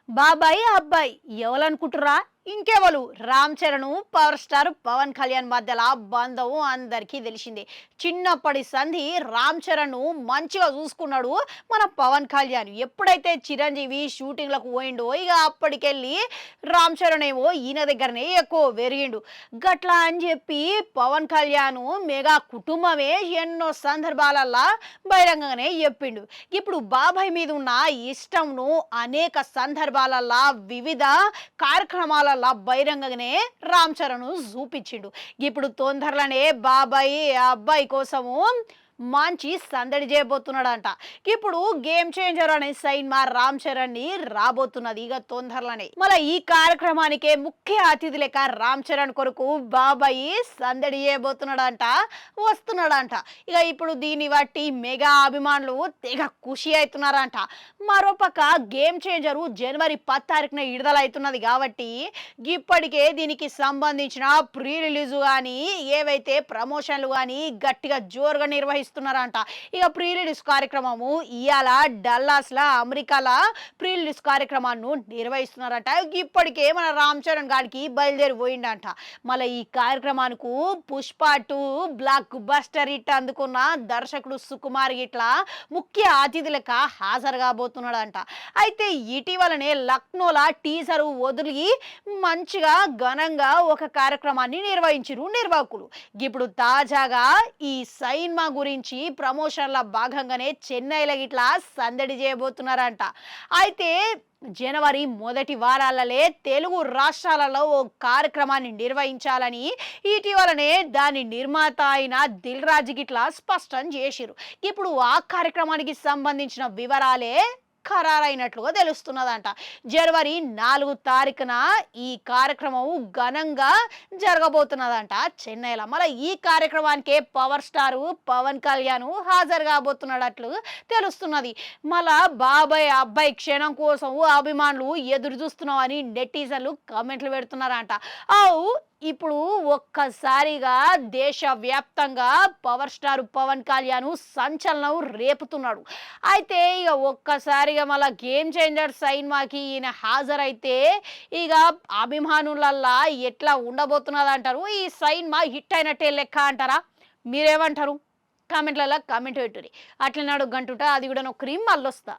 బాబాయ్ అబ్బాయి ఎవరనుకుంటురా? ఇంకెవరు? రామ్ చరణ్ పవర్ స్టార్ పవన్ కళ్యాణ్ మధ్యల బంధం అందరికీ తెలిసిందే. చిన్నప్పటి సంధి రామ్ చరణ్ మంచిగా చూసుకున్నాడు మన పవన్ కళ్యాణ్. ఎప్పుడైతే చిరంజీవి షూటింగ్లకు పోయిండో ఇక అప్పటికెళ్ళి రామ్ చరణ్ ఏమో ఈయన దగ్గరనే ఎక్కువ పెరిగిండు. గట్లా అని చెప్పి పవన్ కళ్యాణ్ మెగా కుటుంబమే ఎన్నో సందర్భాలల్లో బహిరంగంగానే చెప్పిండు. ఇప్పుడు బాబాయ్ మీద ఉన్న ఇష్టంను అనేక సందర్భాలల్లో వివిధ కార్యక్రమాల బహిరంగంగానే రామ్ చరణ్ చూపించిండు. ఇప్పుడు తొందరలోనే బాబాయ్ అబ్బాయి కోసము మంచి సందడి చేయబోతున్నాడంట. ఇప్పుడు గేమ్ చేంజర్ అనే సినిమా రామ్ చరణ్ ని రాబోతున్నది ఇక తొందరలోనే. మళ్ళీ ఈ కార్యక్రమానికే ముఖ్య అతిథి లెక్క రామ్ చరణ్ కొరకు బాబాయ్ సందడి చేయబోతున్నాడంట, వస్తున్నాడంట. ఇక ఇప్పుడు దీన్ని బట్టి మెగా అభిమానులు తెగ ఖుషి అవుతున్నారంట. మరోపక్క గేమ్ చేంజరు జనవరి 10 తారీఖున విడుదల అవుతున్నది కాబట్టి ఇప్పటికే దీనికి సంబంధించిన ప్రీ రిలీజ్ కానీ ఏవైతే ప్రమోషన్లు కానీ గట్టిగా జోరుగా నిర్వహిస్తున్నారంట. ఇక ప్రీ రిలీజ్ కార్యక్రమము ఇవాళ డల్లాస్లో అమెరికాలో ప్రీ రిలీజ్ కార్యక్రమాన్ని నిర్వహిస్తున్నారంట. ఇప్పటికే మన రామ్ చరణ్ గారికి బయలుదేరి పోయిండంట. మళ్ళీ ఈ కార్యక్రమానికి పుష్ప 2 బ్లాక్ బస్టర్ హిట్ అందుకున్న దర్శకుడు సుకుమార్ ఇట్లా ముఖ్య అతిథులక హాజరు కాబోతున్నాడంట. అయితే ఇటీవలనే లక్నోలో టీజర్ వదిలి మంచిగా ఘనంగా ఒక కార్యక్రమాన్ని నిర్వహించారు నిర్వాహకులు. ఇప్పుడు తాజాగా ఈ సినిమా గురించి ప్రమోషన్ల భాగంగానే చెన్నైలో ఇట్లా సందడి చేయబోతున్నారంట. అయితే జనవరి మొదటి వారాలలే తెలుగు రాష్ట్రాలలో ఓ కార్యక్రమాన్ని నిర్వహించాలని ఇటీవలనే దాని నిర్మాత అయిన దిల్ రాజు గిట్లా స్పష్టం చేసిరు. ఇప్పుడు ఆ కార్యక్రమానికి సంబంధించిన వివరాలే ఖరారైనట్లుగా తెలుస్తున్నదంట. జనవరి 4 తారీఖున ఈ కార్యక్రమం ఘనంగా జరగబోతున్నదంట చెన్నైలో. మళ్ళీ ఈ కార్యక్రమానికే పవర్ స్టార్ పవన్ కళ్యాణ్ హాజరు కాబోతున్నట్లు తెలుస్తున్నది. మళ్ళా బాబాయ్ అబ్బాయి క్షణం కోసం అభిమానులు ఎదురు చూస్తున్నామని నెటిజన్లు కామెంట్లు పెడుతున్నారంట. ఇప్పుడు ఒక్కసారిగా దేశవ్యాప్తంగా పవర్ స్టార్ పవన్ కళ్యాణ్ సంచలనం రేపుతున్నాడు. అయితే ఇక ఒక్కసారిగా మళ్ళీ గేమ్ చేంజర్ సినిమాకి ఈయన హాజరైతే ఇక అభిమానులల్లా ఎట్లా ఉండబోతున్నది అంటారు? ఈ సినిమా హిట్ అయినట్టే లెక్క అంటారా? మీరేమంటారు? కామెంట్లలో కామెంట్ పెట్టుర్రి. అట్లనాడు గంటుట అది కూడా నొక్కరి మళ్ళొస్తా.